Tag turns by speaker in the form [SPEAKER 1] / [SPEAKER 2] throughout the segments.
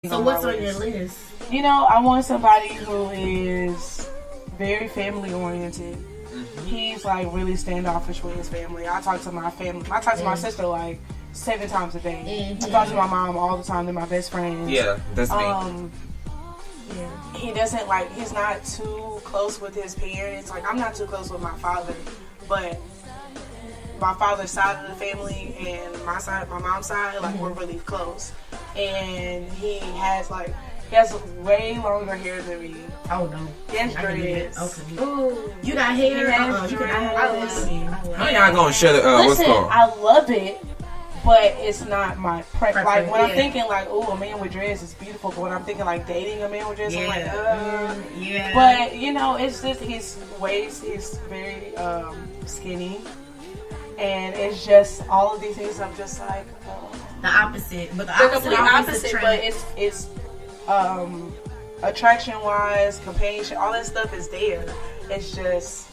[SPEAKER 1] So what's on your list?
[SPEAKER 2] You know, I want somebody who is very family oriented. He's like really standoffish with his family. I talk to my family. I talk to my sister like 7 times a day. I talk to my mom all the time. They're my best friends.
[SPEAKER 3] Yeah, that's me.
[SPEAKER 2] He doesn't like. He's not too close with his parents. Like I'm not too close with my father, but my father's side of the family and my side, my mom's side, like we're really close. And he has way longer hair than me.
[SPEAKER 1] Oh no.
[SPEAKER 2] Yes, dreads.
[SPEAKER 1] Okay. Ooh. You got hair? You can have
[SPEAKER 3] How y'all gonna share the what's
[SPEAKER 2] Listen,
[SPEAKER 3] called?
[SPEAKER 2] I love it, but it's not my preference. Like when I'm thinking like, oh, a man with dreads is beautiful, but when I'm thinking like dating a man with dreads, I'm like,
[SPEAKER 1] yeah.
[SPEAKER 2] But you know, it's just his waist is very skinny, and it's just all of these things. I'm just like
[SPEAKER 1] the opposite, but
[SPEAKER 2] the complete opposite. But it's attraction wise, companionship, all that stuff is there. It's just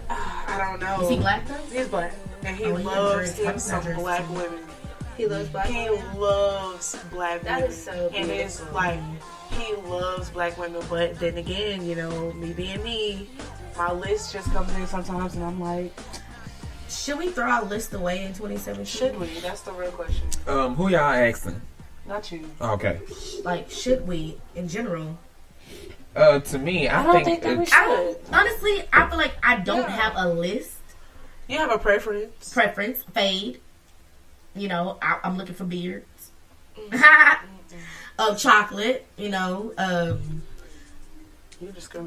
[SPEAKER 2] I don't know.
[SPEAKER 1] Is he black though?
[SPEAKER 2] He's black. And he loves some black women.
[SPEAKER 4] He loves black women?
[SPEAKER 2] He loves black women.
[SPEAKER 4] That is so beautiful.
[SPEAKER 2] And it's like, he loves black women. But then again, you know, me being me, my list just comes in sometimes and I'm like,
[SPEAKER 1] should we throw our list away in 2017?
[SPEAKER 2] Should we? That's the real question.
[SPEAKER 3] Who y'all asking?
[SPEAKER 2] Not you.
[SPEAKER 3] Okay.
[SPEAKER 1] Like, should we, in general?
[SPEAKER 3] To me, I
[SPEAKER 2] don't
[SPEAKER 3] think
[SPEAKER 2] that we should.
[SPEAKER 1] Honestly, I feel like I don't have a list.
[SPEAKER 2] You have a preference?
[SPEAKER 1] Fade. You know, I'm looking for beards. Of chocolate, you know.
[SPEAKER 2] You're just gonna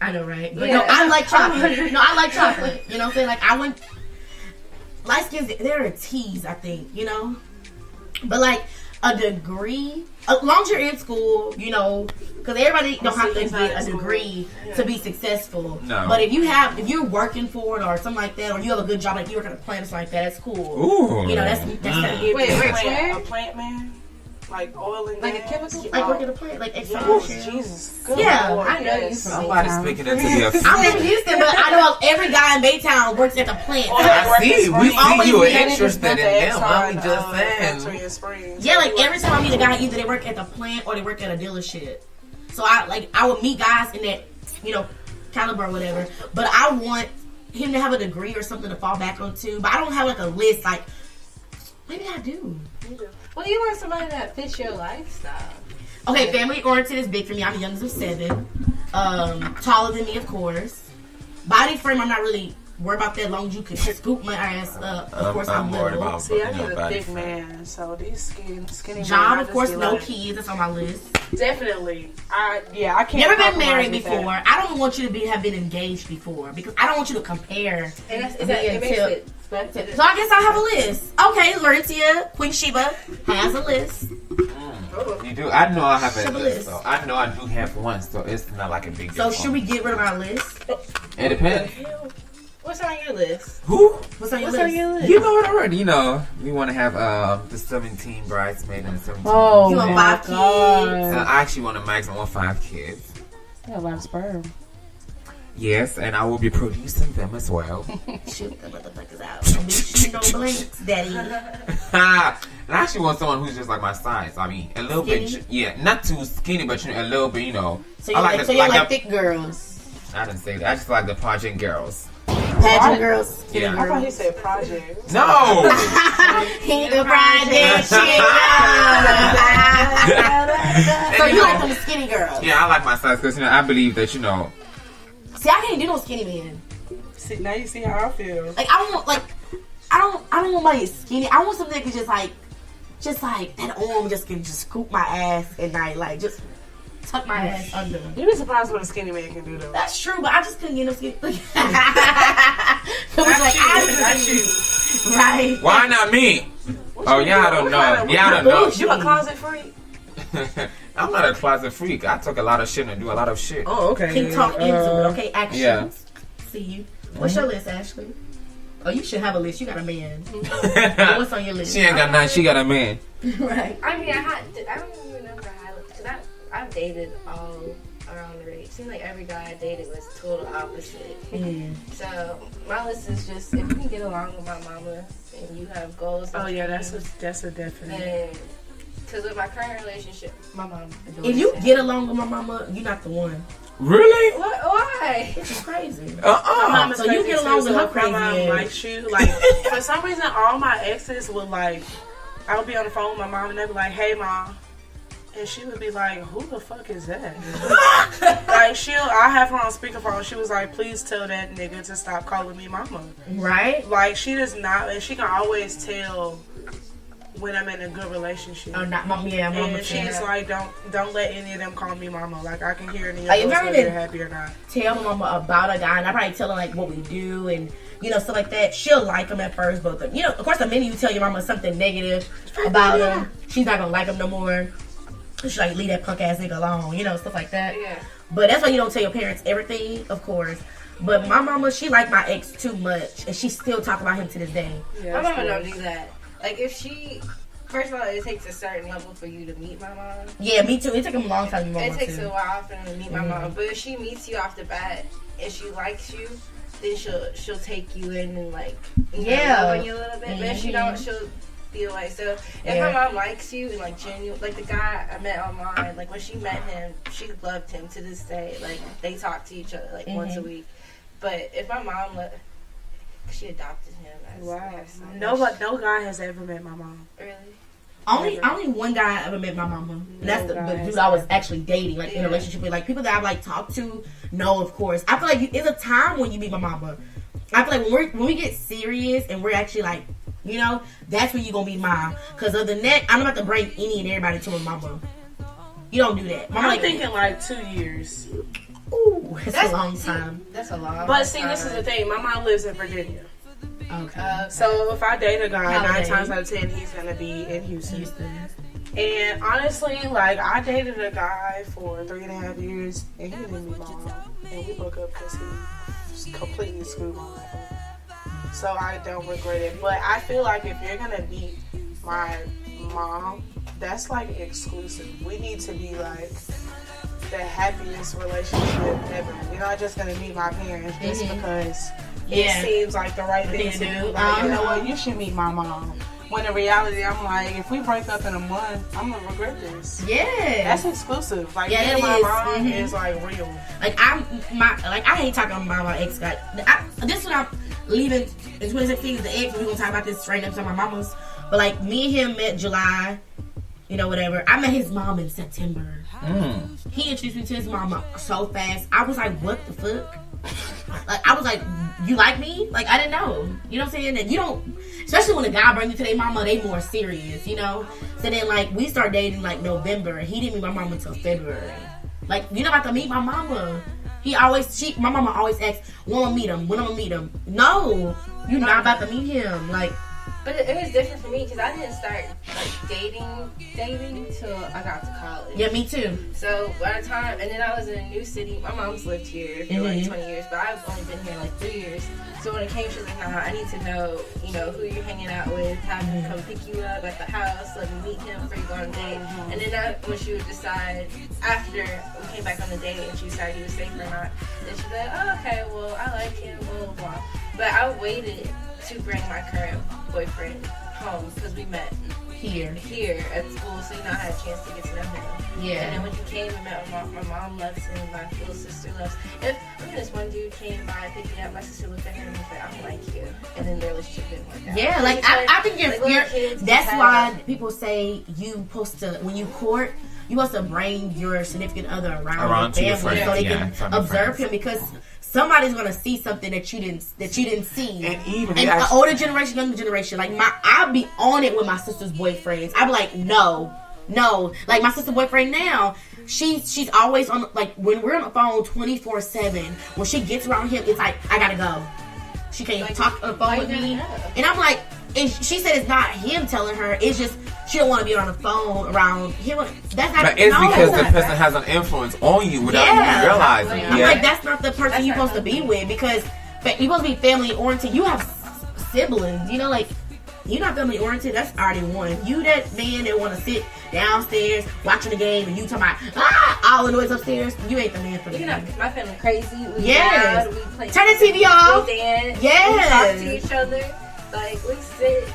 [SPEAKER 1] I know, right? But no, I like chocolate. No, I like chocolate. You know what I'm saying? Like, I want light skins, they're a tease, I think, you know? But like a degree, as long as you're in school, you know, because everybody don't have to get a degree to be successful.
[SPEAKER 3] No.
[SPEAKER 1] But if you're working for it or something like that, or you have a good job, like you work at a plant or something like that, that's cool.
[SPEAKER 3] Ooh.
[SPEAKER 1] You know, that's
[SPEAKER 2] a plant man? Like oil and
[SPEAKER 4] like a chemical?
[SPEAKER 1] Like working at a plant, like extraction.
[SPEAKER 2] Jesus.
[SPEAKER 1] Yeah,
[SPEAKER 2] Lord,
[SPEAKER 1] I know you.
[SPEAKER 3] Somebody's speaking into the
[SPEAKER 1] I'm in Houston, but I know every guy in Baytown works at the plant.
[SPEAKER 3] I see. We see you interested in them.
[SPEAKER 2] I'm
[SPEAKER 3] I'm just saying.
[SPEAKER 1] Yeah, like every time I meet a guy, either they work at the plant or they work at a dealership. So I would meet guys in that, you know, caliber or whatever. But I want him to have a degree or something to fall back onto. But I don't have like a list. Like maybe I do.
[SPEAKER 4] Well, you want somebody that fits your lifestyle.
[SPEAKER 1] Okay, family oriented is big for me. I'm the youngest of 7. Taller than me, of course. Body frame, I'm not really worried about that. Long as you can scoop my ass up. Of course, I'm
[SPEAKER 3] worried
[SPEAKER 1] little.
[SPEAKER 3] about.
[SPEAKER 2] See, I need a thick man. So these skinny
[SPEAKER 1] job,
[SPEAKER 2] men,
[SPEAKER 1] of course, no
[SPEAKER 2] like,
[SPEAKER 1] kids. That's on my list.
[SPEAKER 2] Definitely. I can't.
[SPEAKER 1] Never been married before. I don't want you to have been engaged before because I don't want you to compare.
[SPEAKER 4] And it makes it special.
[SPEAKER 1] So I guess I have a list. Okay, Laurencia, Queen Sheba has a list.
[SPEAKER 3] You do? I know I have a
[SPEAKER 1] Sheba
[SPEAKER 3] list. So I know I do have one, so it's not like a big deal.
[SPEAKER 1] So should we get rid of our list?
[SPEAKER 3] It depends.
[SPEAKER 4] What's on your list?
[SPEAKER 3] Who?
[SPEAKER 1] What's on your list?
[SPEAKER 3] You know it already. You know, we want to have the 17 bridesmaids and the 17.
[SPEAKER 2] Oh,
[SPEAKER 1] you want 5 kids?
[SPEAKER 3] I actually want a maximum of 5 kids.
[SPEAKER 2] Yeah, a lot of sperm.
[SPEAKER 3] Yes, and I will be producing them as well.
[SPEAKER 1] Shoot the motherfuckers out. Shoot no blanks, daddy.
[SPEAKER 3] And I actually want someone who's just like my size. I mean, a little
[SPEAKER 1] skinny?
[SPEAKER 3] bit, not too skinny, but you know, a little bit, you know.
[SPEAKER 1] So you like thick girls?
[SPEAKER 3] I didn't say that. I just like the pageant girls.
[SPEAKER 1] Pageant girls? Skinny
[SPEAKER 3] Yeah.
[SPEAKER 1] girls?
[SPEAKER 2] I thought he said project.
[SPEAKER 3] No!
[SPEAKER 1] He the project shit. So you like them skinny girls?
[SPEAKER 3] Yeah, I like my size because, you know, I believe that, you know.
[SPEAKER 1] See, I can't do no skinny men.
[SPEAKER 2] See, now you see how I feel.
[SPEAKER 1] Like I don't want somebody skinny. I want something that can just like that arm just can just scoop my ass at night, like just tuck my ass under.
[SPEAKER 2] You'd be surprised what a skinny man can do though.
[SPEAKER 1] That's true, but I just couldn't get no skinny. Right?
[SPEAKER 3] Why not me? Y'all don't know. Y'all don't know.
[SPEAKER 2] You a closet freak?
[SPEAKER 3] I'm not a closet freak. I talk a lot of shit and do a lot of shit.
[SPEAKER 2] Oh, okay.
[SPEAKER 1] Can talk into it, okay? Actions.
[SPEAKER 3] Yeah.
[SPEAKER 1] See you. What's your list, Ashleigh? Oh, you should have a list. You got a man. What's on your list?
[SPEAKER 3] She ain't got none. She got a man.
[SPEAKER 1] Right.
[SPEAKER 4] I mean, I don't even remember how, because I've dated all around the range. It seemed like every guy I dated was total opposite. So my list is just, if you can get along with my mama and you have goals.
[SPEAKER 2] Oh yeah, that's a definite.
[SPEAKER 4] Then Because with my current relationship, my mom.
[SPEAKER 1] If you get along with my mama, you're not the one.
[SPEAKER 3] Really?
[SPEAKER 4] What? Why?
[SPEAKER 1] Which is crazy.
[SPEAKER 2] My mama's
[SPEAKER 1] So you get along with her crazy
[SPEAKER 2] my mom
[SPEAKER 1] ass.
[SPEAKER 2] likes you. Like, for some reason, all my exes would like, I would be on the phone with my mom and they'd be like, "Hey, mom." And she would be like, "Who the fuck is that?" Like, I have her on speakerphone. She was like, "Please tell that nigga to stop calling me mama."
[SPEAKER 1] Right?
[SPEAKER 2] Like, she does not, and she can always tell when I'm in a good relationship.
[SPEAKER 1] Oh, not mama. Yeah, mama.
[SPEAKER 2] And she's like, don't let any of them call me mama. Like, I can hear it in your
[SPEAKER 1] Like,
[SPEAKER 2] voice
[SPEAKER 1] if I
[SPEAKER 2] whether
[SPEAKER 1] even
[SPEAKER 2] you're happy or not.
[SPEAKER 1] tell my mama about a guy, and I probably tell her like what we do and stuff like that. She'll like him at first, but of course, the minute you tell your mama something negative about him, she's not gonna like him no more. She's like, leave that punk ass nigga alone, stuff like that.
[SPEAKER 4] Yeah.
[SPEAKER 1] But that's why you don't tell your parents everything, of course. But my mama, she liked my ex too much, and she still talk about him to this day.
[SPEAKER 2] Yeah,
[SPEAKER 4] My mama don't do that. Like, if she, first of all, it takes a certain level for you to meet my mom.
[SPEAKER 1] Yeah, me too. It took him a long time to meet my mama
[SPEAKER 4] It takes
[SPEAKER 1] too.
[SPEAKER 4] a while for them to meet my mom. But if she meets you off the bat and she likes you, then she'll take you in and like love on you a little bit. But if she don't, she'll be away. So if my mom likes you and like genuine, like the guy I met online, like when she met him, she loved him to this day. Like they talk to each other like once a week. But if my mom she adopted him.
[SPEAKER 2] No guy has ever met my mom.
[SPEAKER 4] Really?
[SPEAKER 1] Only one guy I ever met my mama. And that's the dude I was actually dating, like in a relationship with. Like people that I've like talked to, no, of course. I feel like it's a time when you meet my mama. I feel like when we get serious and we're actually like, that's when you gonna be mine. Cause other than that, I'm not about to bring any and everybody to my mama. You don't do that. Mama,
[SPEAKER 2] I'm thinking like 2 years.
[SPEAKER 1] Ooh, that's a long time.
[SPEAKER 4] That's a long
[SPEAKER 2] But see, this is the thing. My mom lives in Virginia.
[SPEAKER 1] Okay.
[SPEAKER 2] So if I date a guy,
[SPEAKER 1] Holiday.
[SPEAKER 2] 9 times out of 10, he's gonna be in Houston. And honestly, like I dated a guy for 3.5 years, and he didn't meet my mom, and we broke up because he completely screwed my life up. So I don't regret it. But I feel like if you're gonna meet my mom, that's like exclusive. We need to be like the happiest relationship ever. You're not just gonna meet my parents just because it seems like the right thing to do. Like, you know what? You should meet my mom. When in reality, I'm like, if we break up in a month, I'm gonna regret this.
[SPEAKER 1] Yeah,
[SPEAKER 2] that's exclusive. Like,
[SPEAKER 1] yeah,
[SPEAKER 2] my mom is like real.
[SPEAKER 1] Like I hate talking about my ex guy. This one I'm leaving in 2016 is the ex. We're gonna talk about this straight up to my mama's. But like me and him met July, whatever. I met his mom in September. He introduced me to his mama so fast. I was like, what the fuck? Like I was like, you like me? Like I didn't know. You know what I'm saying? And you don't, especially when a guy brings you to their mama, they more serious, So then like we start dating like November. He didn't meet my mama until February. Like you're not about to meet my mama. My mama always asks, when I'm gonna meet him? When I'm gonna meet him? No, you're not about to meet him. Like.
[SPEAKER 4] But it was different for me because I didn't start like dating till I got to college.
[SPEAKER 1] Yeah, me too.
[SPEAKER 4] So by the time, and then I was in a new city. My mom's lived here for like 20 years, but I've only been here like 3 years. So when it came, she was like, "Nah, I need to know, who you're hanging out with. Have him come pick you up at the house. Let me meet him before you go on a date." And then when she would decide after we came back on the date and she decided he was safe or not, then she'd be like, "Oh, okay, well I like him, blah blah blah." But I waited to bring my current boyfriend home because we met here at school, so I had a chance to get to know him.
[SPEAKER 1] Yeah.
[SPEAKER 4] And then when he came and met my mom loves him, my little sister loves him. This one dude came by, picked me up, my sister looked at him and was like, "I don't like you," and then their relationship didn't work out.
[SPEAKER 1] Yeah, like I think you're that's why people say when you court, you supposed to bring your significant other around your family so they can observe him, because somebody's gonna see something that you didn't see.
[SPEAKER 3] And even
[SPEAKER 1] the older generation, younger generation, like I'll be on it with my sister's boyfriends. I'll be like, no. Like my sister's boyfriend now, she's always on, like when we're on the phone 24/7. When she gets around him, it's like I gotta go. She can't talk on the phone with me, and I'm like, and she said it's not him telling her. It's just she don't want to be on the phone around him. That's not.
[SPEAKER 3] But it's because the person has an influence on you without you realizing.
[SPEAKER 1] I'm like, that's not the person you're supposed to be with, because you're supposed to be family oriented. You have siblings, like you're not family oriented. That's already one. You that man that want to sit downstairs watching the game and you talking about all the noise upstairs. You ain't the man for me.
[SPEAKER 4] My family crazy. We
[SPEAKER 1] loud,
[SPEAKER 4] we play.
[SPEAKER 1] Turn the TV off.
[SPEAKER 4] We dance.
[SPEAKER 1] Yes.
[SPEAKER 4] We talk to each other. Like we sit.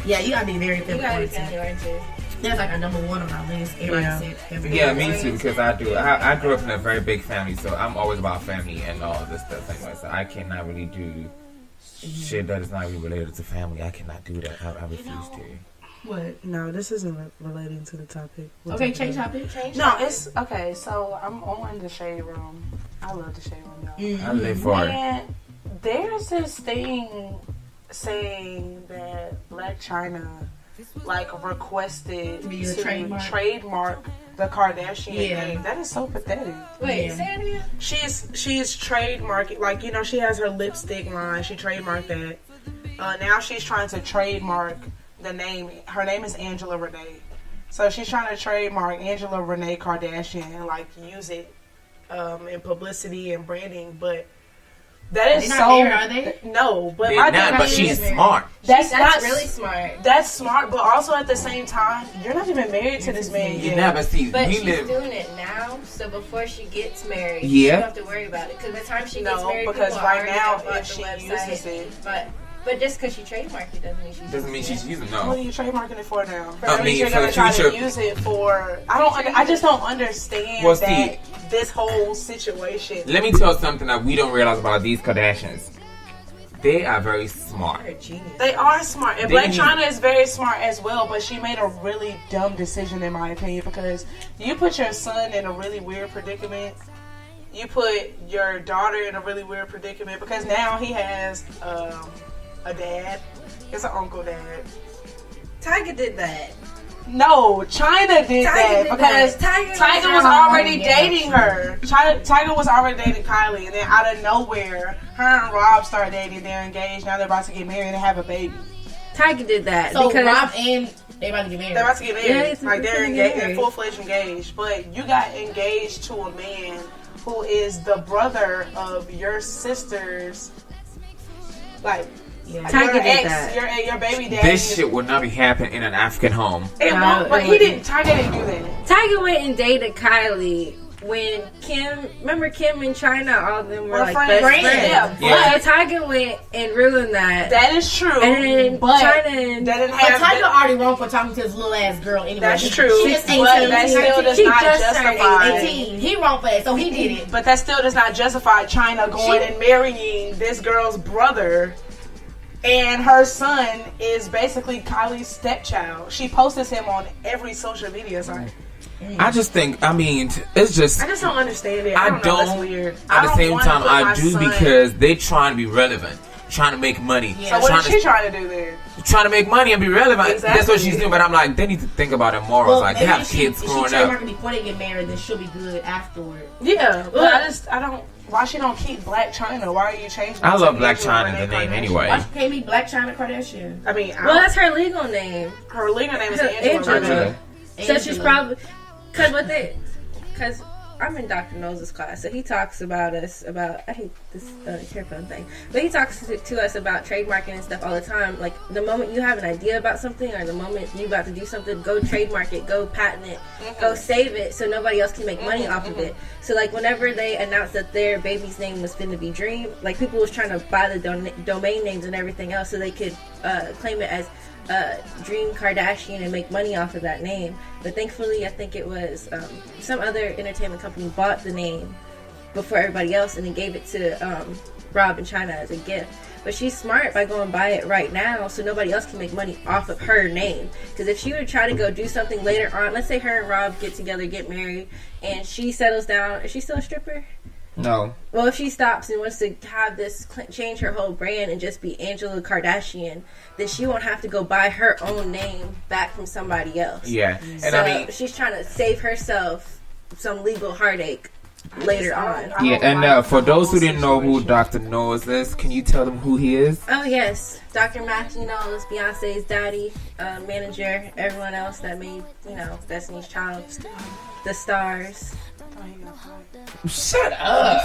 [SPEAKER 1] Yeah, you gotta be very family oriented. That's like a number one on my list. Everybody said
[SPEAKER 3] Yeah, me too, because I do. I grew up in a very big family, so I'm always about family and all this stuff anyway. So I cannot really do shit that is not really related to family. I cannot do that. I refuse to.
[SPEAKER 2] What? No, this isn't relating to the topic.
[SPEAKER 1] Okay, change topic.
[SPEAKER 2] No, it's okay. So I'm on the shade room. I love the shade room, y'all.
[SPEAKER 3] I live for it.
[SPEAKER 2] And there's this thing saying that Black China like requested to trademark the Kardashian name. That is so pathetic.
[SPEAKER 4] Wait, say it again.
[SPEAKER 2] She's trademarking, like, you know, she has her lipstick line. She trademarked that. Now she's trying to trademark the name. Her name is Angela Renee. So she's trying to trademark Angela Renee Kardashian and like use it in publicity and branding, but that is
[SPEAKER 1] so married, are they?
[SPEAKER 2] No, but
[SPEAKER 3] they're not, but she's smart.
[SPEAKER 4] That's really smart.
[SPEAKER 2] That's smart, but also at the same time, you're not even married to this man yet.
[SPEAKER 3] Yeah, but see,
[SPEAKER 4] but she's doing it now, so before she gets married,
[SPEAKER 3] you
[SPEAKER 4] don't have to worry about it. Because by the time she gets married,
[SPEAKER 2] because right now, if
[SPEAKER 4] she
[SPEAKER 2] uses it,
[SPEAKER 4] but just because she trademarked it doesn't mean she's
[SPEAKER 3] using it. No.
[SPEAKER 2] What are you trademarking it for now?
[SPEAKER 3] I mean,
[SPEAKER 2] you're gonna try to use it for. I just don't understand this whole situation.
[SPEAKER 3] Let me tell you something that we don't realize about these Kardashians. They are very smart.
[SPEAKER 2] They are smart, and Black China is very smart as well. But she made a really dumb decision, in my opinion, because you put your son in a really weird predicament. You put your daughter in a really weird predicament because now he has a dad. It's an uncle dad.
[SPEAKER 4] Tiger did that.
[SPEAKER 2] No, China did that because Tiger was already dating her. Tiger was already dating Kylie, and then out of nowhere, her and Rob started dating. They're engaged. Now they're about to get married and have a baby.
[SPEAKER 4] Tiger did that.
[SPEAKER 1] So Rob and they about to get married.
[SPEAKER 2] They're about to get married. Yeah, like they're engaged, they're full-fledged engaged. But you got engaged to a man who is the brother of your sister's, like. Yeah.
[SPEAKER 4] Tiger did that.
[SPEAKER 2] Your baby daddy.
[SPEAKER 3] This shit would not be happening in an African home.
[SPEAKER 2] It won't, but he didn't. Tiger didn't do that.
[SPEAKER 4] Tiger went and dated Kylie when remember Kim and China, all of them were like best friends. Yeah. So Tiger went and ruined that.
[SPEAKER 2] That is true.
[SPEAKER 4] And then
[SPEAKER 2] but
[SPEAKER 4] China
[SPEAKER 1] Tiger already wrong for talking to his little ass girl anyway.
[SPEAKER 2] That's true.
[SPEAKER 1] She just
[SPEAKER 2] but that still does not justify
[SPEAKER 1] 18. He wrong for it, so he did it.
[SPEAKER 2] But that still does not justify China going and marrying this girl's brother. And her son is basically Kylie's stepchild. She posts him on every social media site.
[SPEAKER 3] I just think, it's just.
[SPEAKER 2] I just don't understand it.
[SPEAKER 3] I
[SPEAKER 2] don't know, that's weird.
[SPEAKER 3] At the same time, I do because they trying to be relevant, trying to make money.
[SPEAKER 2] Yeah. So what is she trying to do there?
[SPEAKER 3] Trying to make money and be relevant.
[SPEAKER 2] Exactly.
[SPEAKER 3] That's what she's doing. But I'm like, they need to think about their morals. Like they have kids growing up.
[SPEAKER 1] Before they get married, then she'll be good afterward.
[SPEAKER 2] Yeah, but I don't. Why she don't keep Black China? Why are you changing?
[SPEAKER 3] I love Black China, the name anyway.
[SPEAKER 1] Why she can't be Black China Kardashian?
[SPEAKER 2] I mean,
[SPEAKER 4] well, that's her legal name.
[SPEAKER 2] Her legal name is Angela.
[SPEAKER 4] So she's probably because I'm in Dr. Knowles' class, so he talks about us about, I hate this earphone thing, but he talks to us about trademarking and stuff all the time. Like the moment you have an idea about something or the moment you about to do something, go trademark it, go patent it, go save it so nobody else can make money off of it. So like whenever they announced that their baby's name was finna be Dream, like people was trying to buy the domain names and everything else so they could claim it as Dream Kardashian and make money off of that name. But thankfully I think it was some other entertainment company bought the name before everybody else and then gave it to Rob and China as a gift. But she's smart by going buy it right now so nobody else can make money off of her name. Because if she would try to go do something later on, let's say her and Rob get together, get married, and she settles down, is she still a stripper?
[SPEAKER 3] No.
[SPEAKER 4] Well, if she stops and wants to have this change her whole brand and just be Angela Kardashian, then she won't have to go buy her own name back from somebody else.
[SPEAKER 3] Yeah.
[SPEAKER 4] And so she's trying to save herself some legal heartache later on.
[SPEAKER 3] Yeah, and for those who didn't know who Dr. Knowles is, can you tell them who he is?
[SPEAKER 4] Oh, yes. Dr. Matthew Knowles, Beyonce's daddy, manager, everyone else that made, Destiny's Child, the stars.
[SPEAKER 3] Shut up.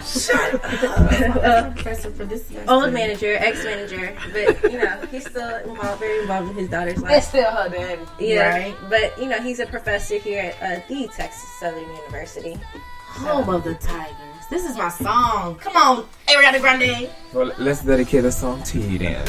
[SPEAKER 3] Shut up.
[SPEAKER 4] Old manager, ex-manager, but he's still very involved in his daughter's life.
[SPEAKER 2] It's still her daddy.
[SPEAKER 4] Yeah, right? But he's a professor here at the Texas Southern University.
[SPEAKER 1] Home of the Tigers. This is my song. Come on, Ariana Grande.
[SPEAKER 3] Well, let's dedicate a song to you then.